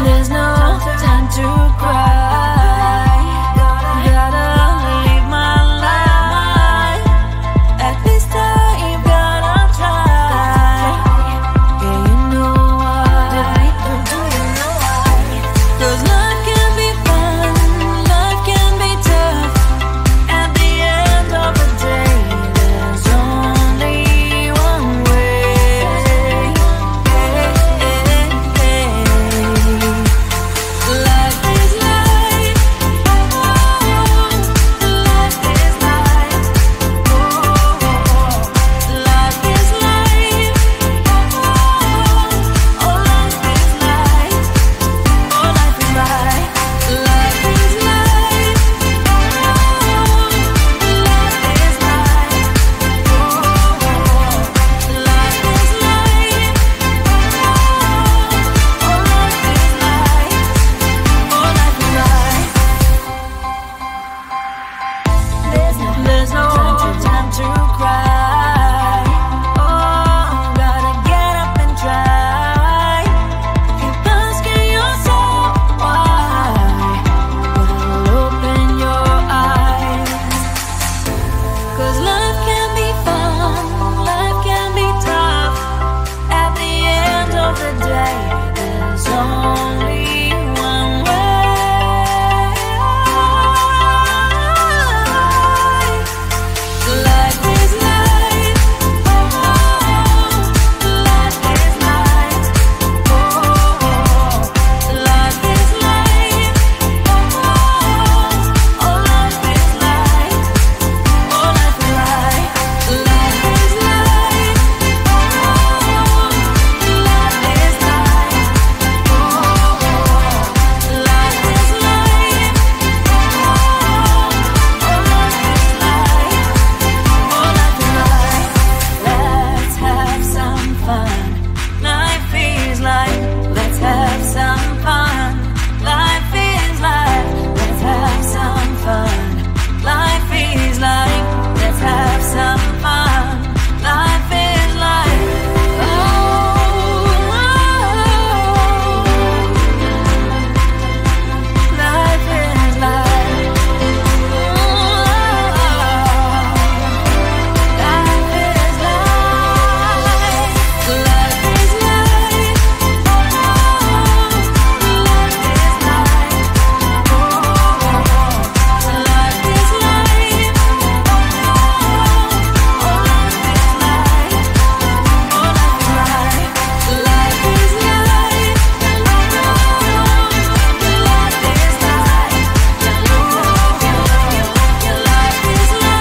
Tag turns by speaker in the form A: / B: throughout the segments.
A: There's no time to cry. Gotta live my life. At this time, gotta try. Yeah, you know why. Do you know why? 'Cause life can be fun, life can be tough. At the end of the day, there's only one way. Life is life. Oh, life is life. Oh, life is life. Oh, life is life. Oh, life is life. Life is life. Life is life. Oh, life is life. Oh, life is life. Oh, life is life. There's no time to cry. Oh, gotta get up and try. Keep asking yourself why. Well, open your eyes. 'Cause life can be fun, life can be tough. At the end of the day, there's only one way. Life is life. Oh, life is life. Oh, life is life. Oh, life is life. Oh, life is life. Life is life. Life is life. Life is life. Let's have some fun. Life is life. Let's have some fun. Life is life. Let's have some fun. Life is life. Let's have some fun. Life is life. Oh, life is life. Life is life. Life is life. Life is life. Life is life. Life is life.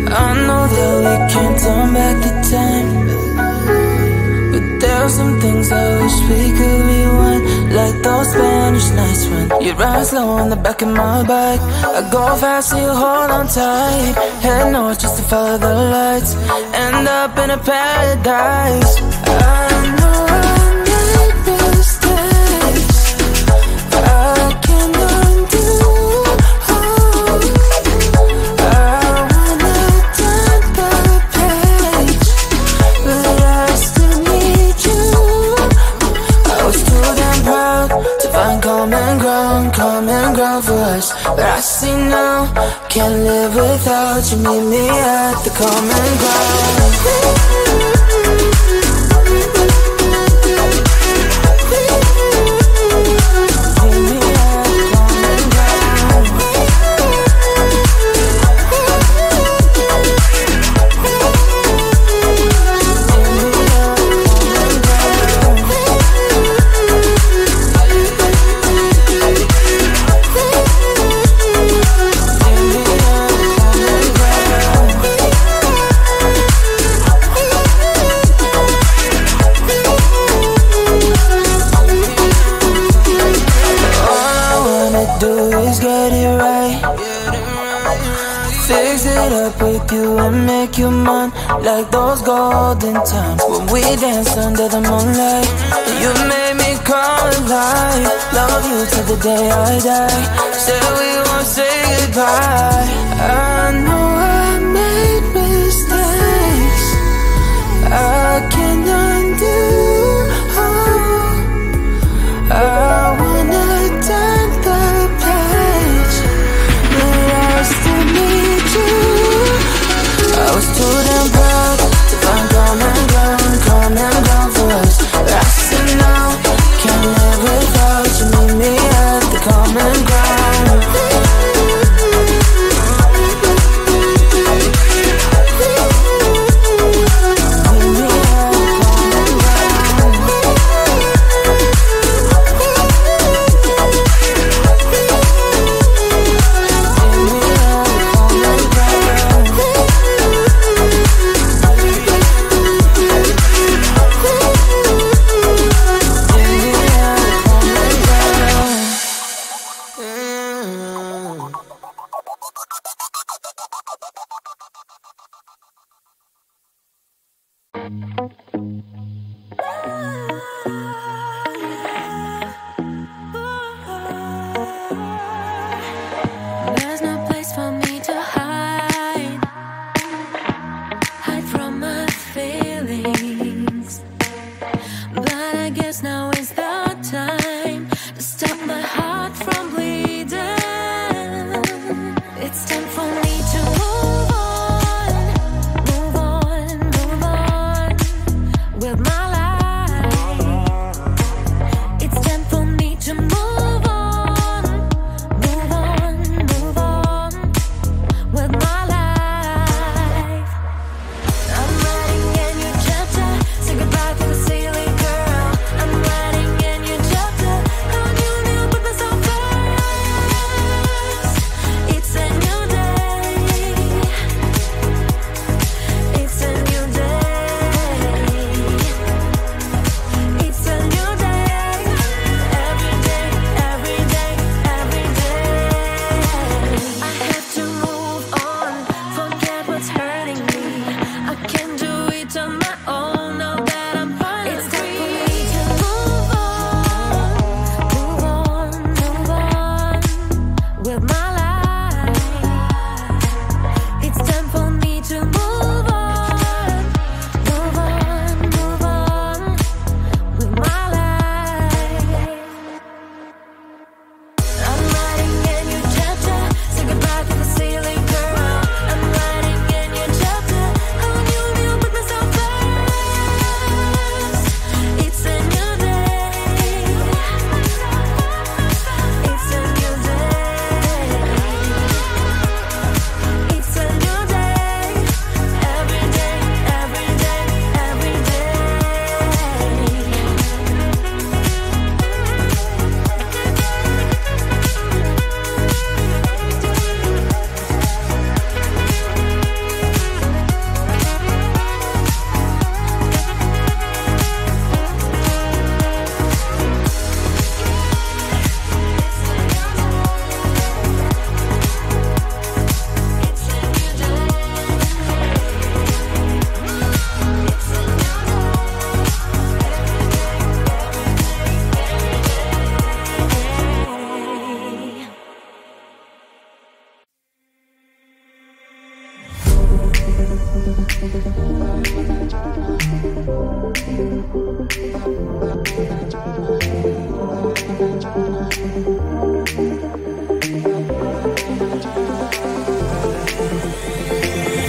B: I know that we can't turn back the time, but there are some things I wish we could rewind. Like those Spanish nights when you ride slow on the back of my bike. I go fast and you hold on tight. Head north just to follow the lights. End up in a paradise. I know I made mistakes I can't undo. I wanna turn the page, but I still need you. I was too damn proud to find common ground for us. But I see now, can't live without you. Meet me at the common ground. it up with you and make you mine, like those golden times when we danced under the moonlight. You made me come alive. Love you till the day I die. Said we won't say goodbye. I know I made mistakes I can't undo. I wanna turn the page, but I still need you. I was too damn proud to find common ground for us. But I said no, can't live without you. Meet me at the common ground.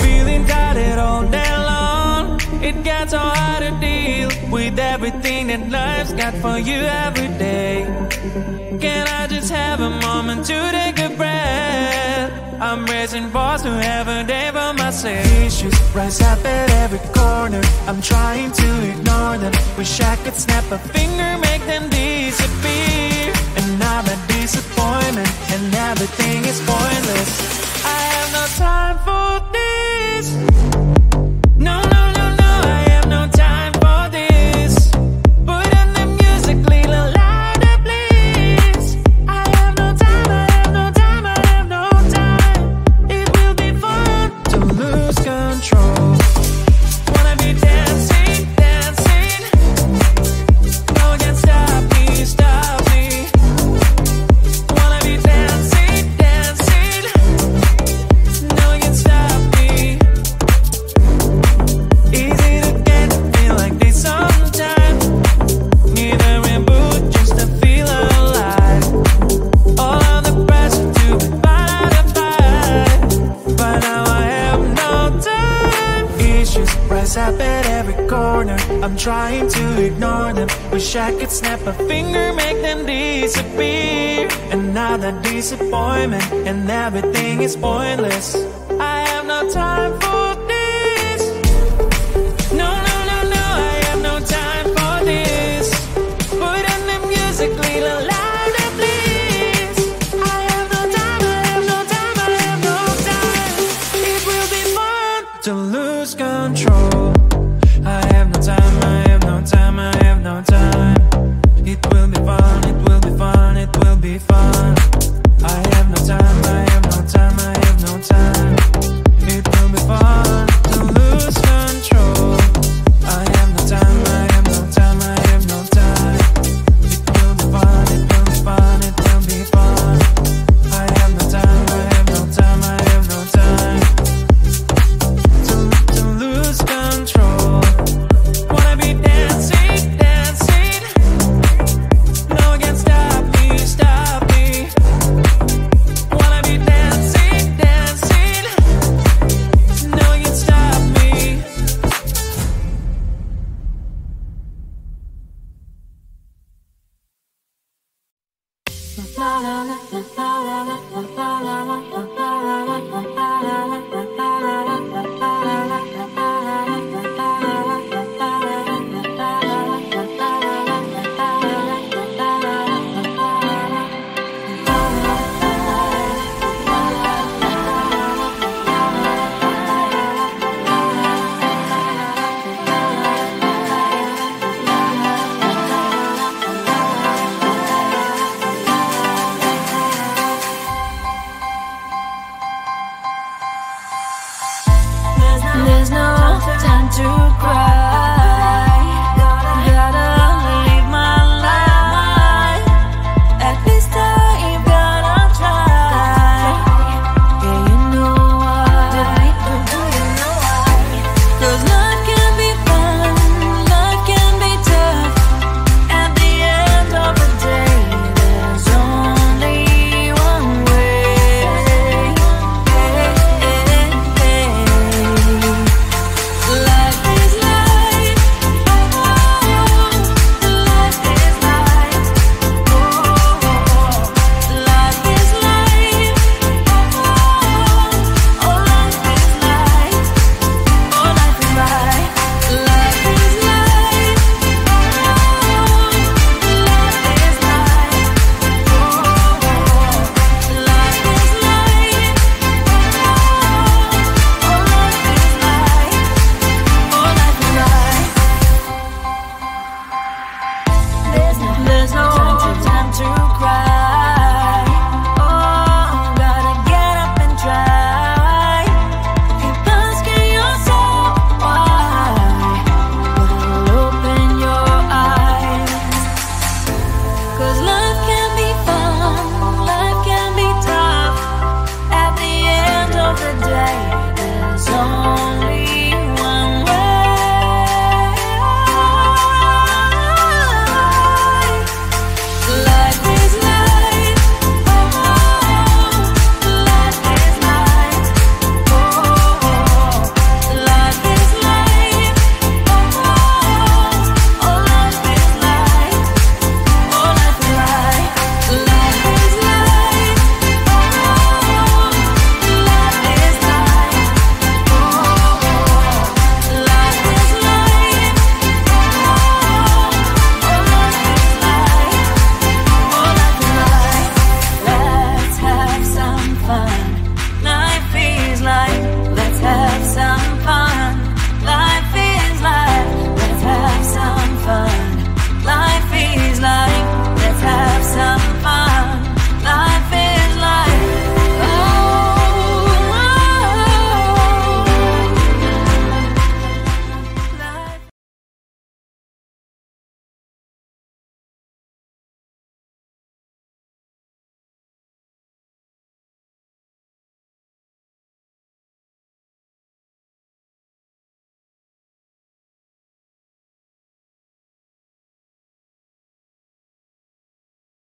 C: Feeling tired all day long. It gets so hard to deal with everything that life's got for you every day. Can I just have a moment to take a breath? I'm raising balls to have a day for myself. Issues rise up at every corner. I'm trying to ignore them. Wish I could snap a finger, make them disappear. And I'm a disappointment, and everything is pointless. I have no time for this. No, no, no, no, I have no time for this. Put on the music, little louder, please. I have no time, I have no time, I have no time. It will be fun to them. Wish I could snap a finger, make them disappear. Another disappointment, and everything is pointless. I have no time for this. No, no, no, no, I have no time for this. Put on the music, little louder, please. I have no time, I have no time, I have no time. It will be fun to lose control. I have no time, I have no time, I have no time. It will be fun, it will be fun, it will be fun. I have no time, I have no time, I have no time. It will be fun to lose control. I have no time, I have no time, I have no time. It will be fun, it will be fun, it will be fun. I have no time, I have no time, I have no time. To lose control. Wanna be dancing, dancing. No one can stop me, stop me. Wanna be dancing, dancing. No one can stop me.
A: La la la la la la la la la la.